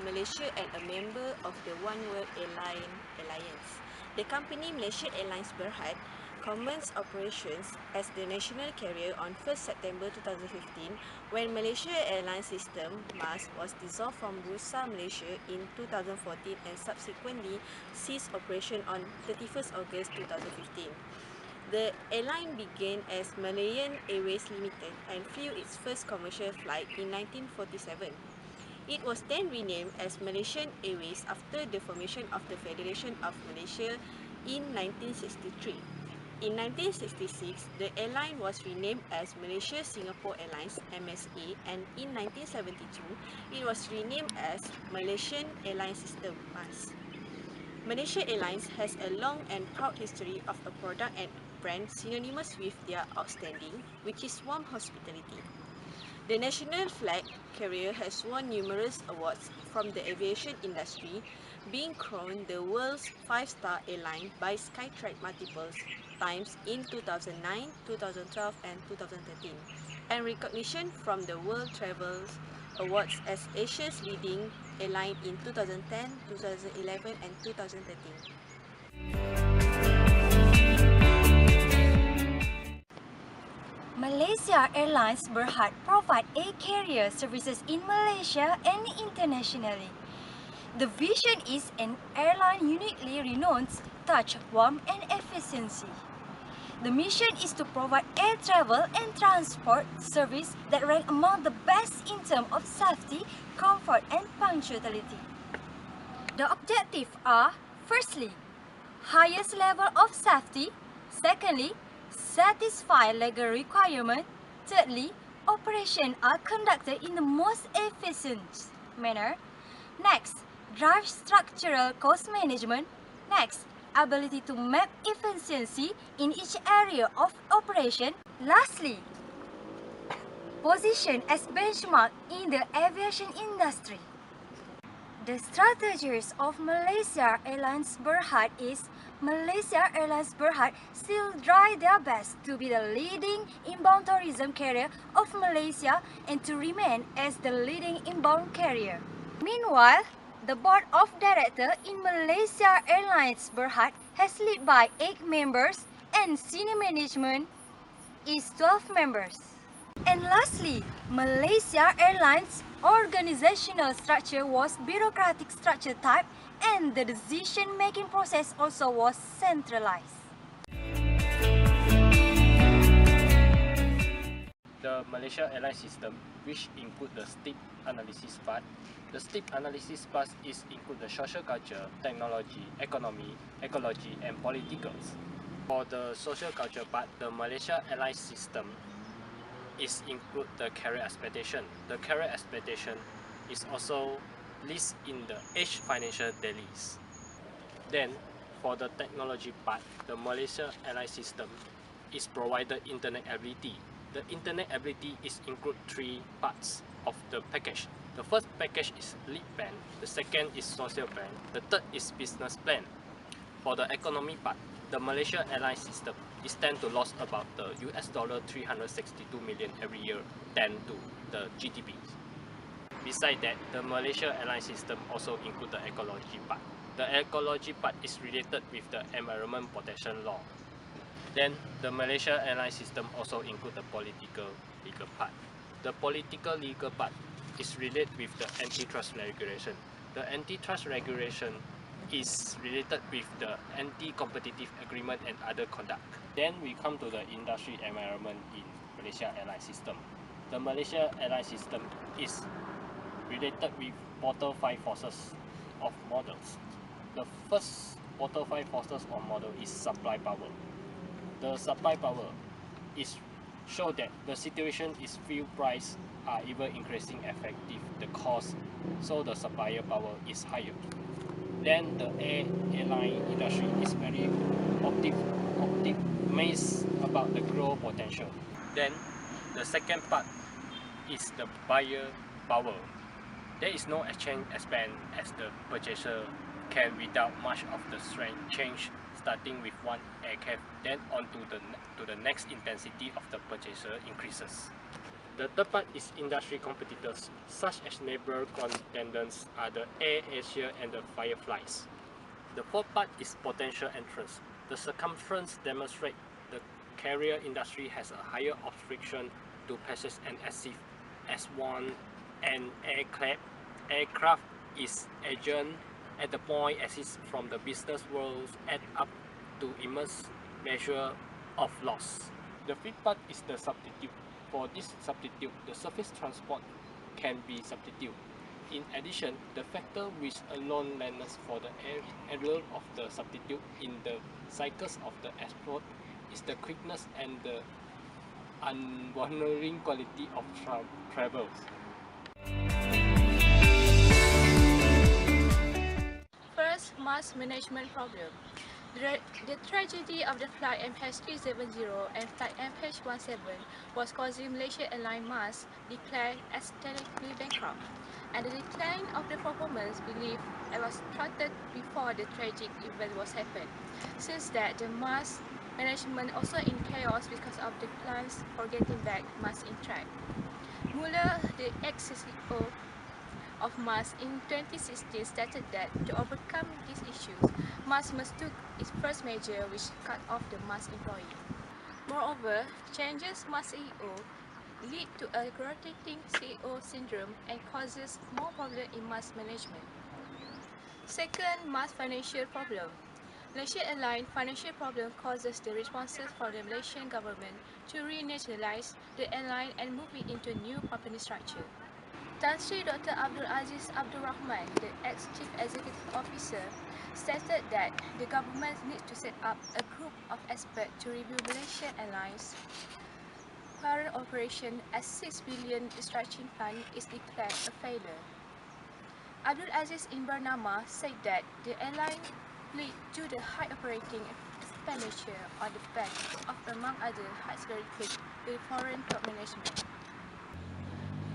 Malaysia and a member of the One World Alliance. The company Malaysia Airlines Berhad commenced operations as the national carrier on 1st September 2015 when Malaysia Airlines system MAS was dissolved from Bursa Malaysia in 2014 and subsequently ceased operation on 31st August 2015. The airline began as Malaysia Airways Limited and flew its first commercial flight in 1947. It was then renamed as Malaysian Airways after the formation of the Federation of Malaysia in 1963. In 1966, the airline was renamed as Malaysia Singapore Airlines (MSA), and in 1972, it was renamed as Malaysian Airlines System (MAS). Malaysia Airlines has a long and proud history of a product and brand synonymous with their outstanding, which is warm hospitality. The national flag carrier has won numerous awards from the aviation industry, being crowned the world's 5-star airline by Skytrax multiple times in 2009, 2012 and 2013, and recognition from the World Travel Awards as Asia's leading airline in 2010, 2011 and 2013. Malaysia Airlines Berhad provide air carrier services in Malaysia and internationally. The vision is an airline uniquely renowned, touch, warmth and efficiency. The mission is to provide air travel and transport service that rank among the best in terms of safety, comfort and punctuality. The objectives are, firstly, highest level of safety, secondly, satisfy legal requirement, thirdly, operations are conducted in the most efficient manner, next, drive structural cost management, next, ability to map efficiency in each area of operation, lastly, position as benchmark in the aviation industry. The strategies of Malaysia Airlines Berhad is Malaysia Airlines Berhad still try their best to be the leading inbound tourism carrier of Malaysia and to remain as the leading inbound carrier. Meanwhile, the board of directors in Malaysia Airlines Berhad has led by 8 members and senior management is 12 members. And lastly, Malaysia Airlines organizational structure was bureaucratic structure type and the decision-making process also was centralized. The Malaysia Airlines system, which include the STEEP analysis part. The STEEP analysis part include the social culture, technology, economy, ecology, and politicals. For the social culture part, the Malaysia Airlines system is include the carrier expectation. The carrier expectation is also listed in the Age Financial Dailies. Then, for the technology part, the Malaysia Airlines system is provided internet ability. The internet ability is include 3 parts of the package. The first package is lead plan, the second is social plan, the third is business plan. For the economy part, the Malaysia Airlines system is tend to lose about the $362 million every year than to the GDP. Besides that, the Malaysia Airlines system also include the ecology part. The ecology part is related with the environment protection law. Then, the Malaysia Airlines system also include the political legal part. The political legal part is related with the antitrust regulation. The antitrust regulation is related with the anti-competitive agreement and other conduct. Then we come to the industry environment in Malaysia Airlines system. The Malaysia Airlines system is related with Portal 5 forces of models. The first Portal 5 forces of model is supply power. The supply power is show that the situation is fuel price are even increasing effective the cost, so the supplier power is higher. Then the airline industry is very optimistic about the growth potential. Then the second part is the buyer power. There is no exchange expense as the purchaser can without much of the strength change, starting with one aircraft, then on to the next intensity of the purchaser increases. The third part is industry competitors, such as neighbor contenders are the Air Asia and the Fireflies. The fourth part is potential entrants. The circumference demonstrates the carrier industry has a higher obstruction to passage and achieve as one an aircraft is adjourned at the point exits from the business world add up to immense measure of loss. The fifth part is the substitute. For this substitute, the surface transport can be substituted. In addition, the factor which alone lends for the error of the substitute in the cycles of the export is the quickness and the unwavering quality of travel. First, mass management problem. The tragedy of the flight MH370 and flight MH17 was causing Malaysia Airlines MAS declared as technically bankrupt, and the decline of the performance believed was started before the tragic event was happened. Since that, the MAS management also in chaos because of the plans for getting back MAS in track. Muller, the ex-CEO of MAS in 2016 stated that to overcome these issues, MAS must took its first measure which cut off the MAS employee. Moreover, changes MAS CEO lead to a rotating CEO syndrome and causes more problems in MAS management. Second, MAS financial problem. Malaysia Airlines financial problem causes the responses for the Malaysian government to renationalize the airline and move it into new company structure. Tan Sri Dr. Abdul Aziz Abdul Rahman, the ex-Chief Executive Officer, stated that the government needs to set up a group of experts to review Malaysia Airlines' current operation as 6 billion restructuring fund is declared a failure. Abdul Aziz in Bernama said that the airline lead to the high operating expenditure on the back of, among other, high salary paid with foreign top management,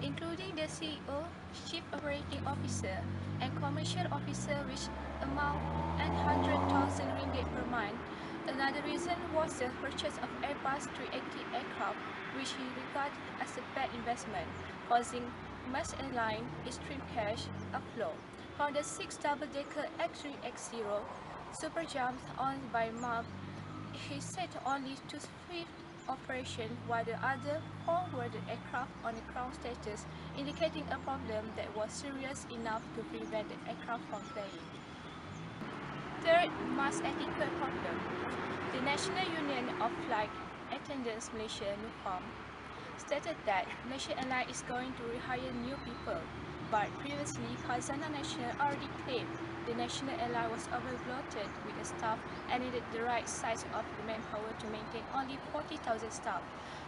including the CEO, Chief Operating Officer, and Commercial Officer, which amount 800,000 ringgit per month. Another reason was the purchase of Airbus 380 aircraft, which he regarded as a bad investment, causing MAS Airline extreme cash outflow. From the 6 double-decker X3X0 Super Jumps owned by MAB, he said only 2/5 operation, while the other 4 were the aircraft on the ground status, indicating a problem that was serious enough to prevent the aircraft from flying. Third, MAS ethical problem. The National Union of Flight Attendants Malaysia (NUFAM) stated that Malaysia Airlines is going to rehire new people, but previously Khazanah National already claimed the national airline was overbloated with the staff and needed the right size of the manpower to maintain only 40,000 staff.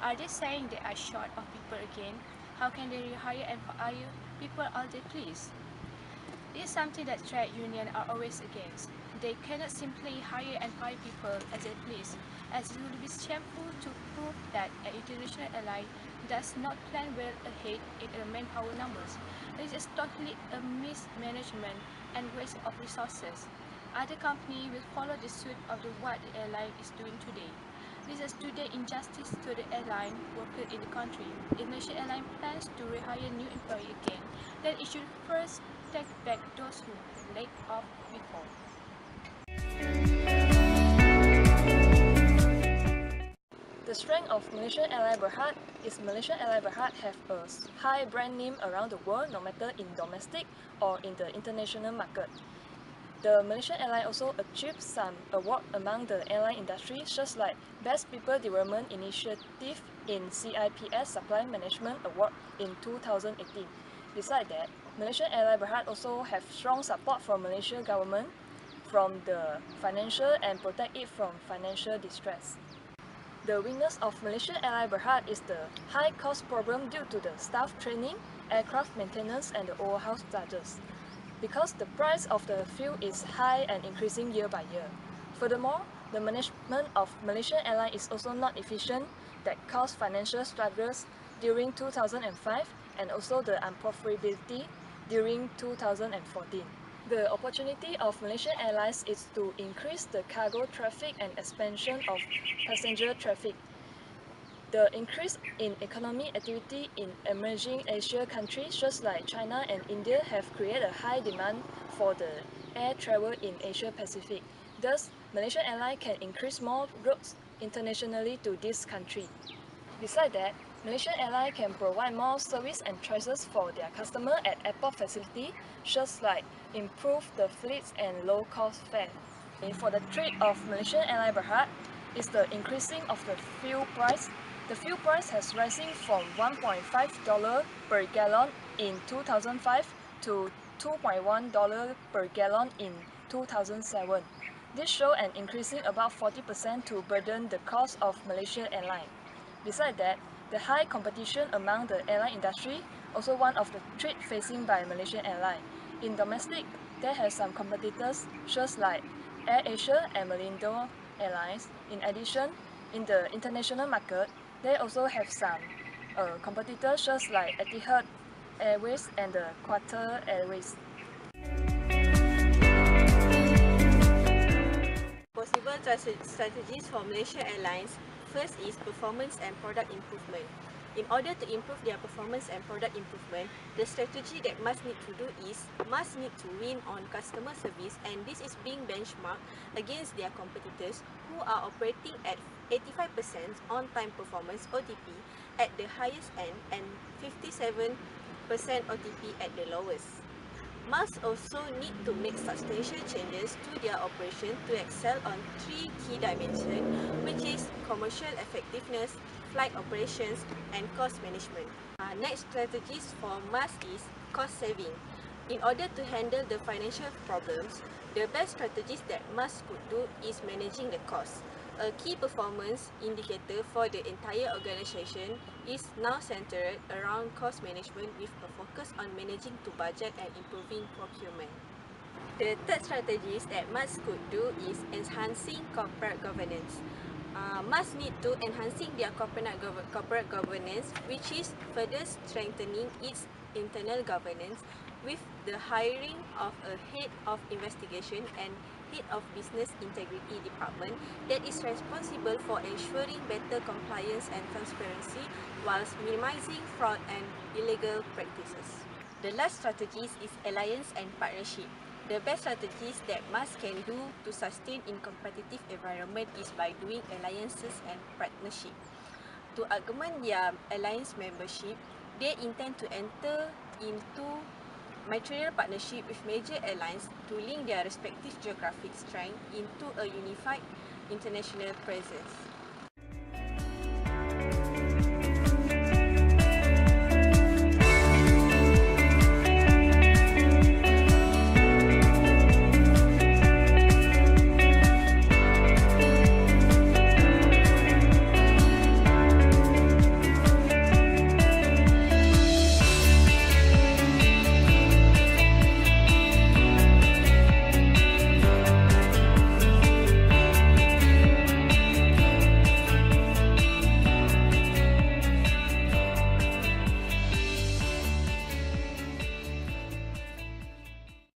Are they saying they are short of people again? How can they rehire and fire people all they please? This is something that trade unions are always against. They cannot simply hire and fire people as they please, as it would be shameful to prove that an international airline does not plan well ahead in manpower numbers. This is totally a mismanagement and waste of resources. Other companies will follow the suit of what the airline is doing today. This is today injustice to the airline workers in the country. If Malaysia Airlines plans to rehire new employees again, then it should first take back those who laid off before. The strength of Malaysia Airlines Berhad is Malaysia Airlines Berhad have a high brand name around the world, no matter in domestic or in the international market. The Malaysia Airlines also achieved some awards among the airline industry, such like Best People Development Initiative in CIPS Supply Management Award in 2018. Besides that, Malaysia Airlines Berhad also have strong support from Malaysia government from the financial and protect it from financial distress. The weakness of Malaysia Airlines Berhad is the high cost problem due to the staff training, aircraft maintenance, and the overhaul charges, because the price of the fuel is high and increasing year by year. Furthermore, the management of Malaysia Airlines is also not efficient, that caused financial struggles during 2005 and also the unprofitability during 2014. The opportunity of Malaysia Airlines is to increase the cargo traffic and expansion of passenger traffic. The increase in economic activity in emerging Asia countries such like China and India have created a high demand for the air travel in Asia Pacific. Thus, Malaysia Airlines can increase more routes internationally to this country. Besides that, Malaysia Airlines can provide more service and choices for their customers at airport facility, such like improve the fleets and low-cost fare. For the threat of Malaysia Airlines Berhad is the increasing of the fuel price. The fuel price has rising from $1.5 per gallon in 2005 to $2.1 per gallon in 2007. This shows an increasing about 40% to burden the cost of Malaysia Airlines. Besides that, the high competition among the airline industry also one of the threats facing by Malaysia Airlines. In domestic, there have some competitors such like Air Asia and Malaysia Airlines. In addition, in the international market, they also have some competitors such like Etihad Airways and the Qatar Airways. Possible strategies for Malaysia Airlines. First is performance and product improvement. In order to improve their performance and product improvement, the strategy that must need to win on customer service, and this is being benchmarked against their competitors who are operating at 85% on-time performance OTP at the highest end and 57% OTP at the lowest. Must also need to make substantial changes to their operation to excel on three key dimensions, which is commercial effectiveness, flight operations, and cost management. Next strategies for MAS is cost saving. In order to handle the financial problems, the best strategies that MAS could do is managing the cost. A key performance indicator for the entire organization is now centered around cost management with a focus on managing to budget and improving procurement. The third strategies that MAS could do is enhancing corporate governance. MAS need to enhancing their corporate governance, which is further strengthening its internal governance with the hiring of a head of investigation and head of business integrity department that is responsible for ensuring better compliance and transparency whilst minimizing fraud and illegal practices. The last strategies is alliance and partnership. The best strategies that MAS can do to sustain in competitive environment is by doing alliances and partnership. To augment their alliance membership, they intend to enter into material partnership with major airlines to link their respective geographic strength into a unified international presence.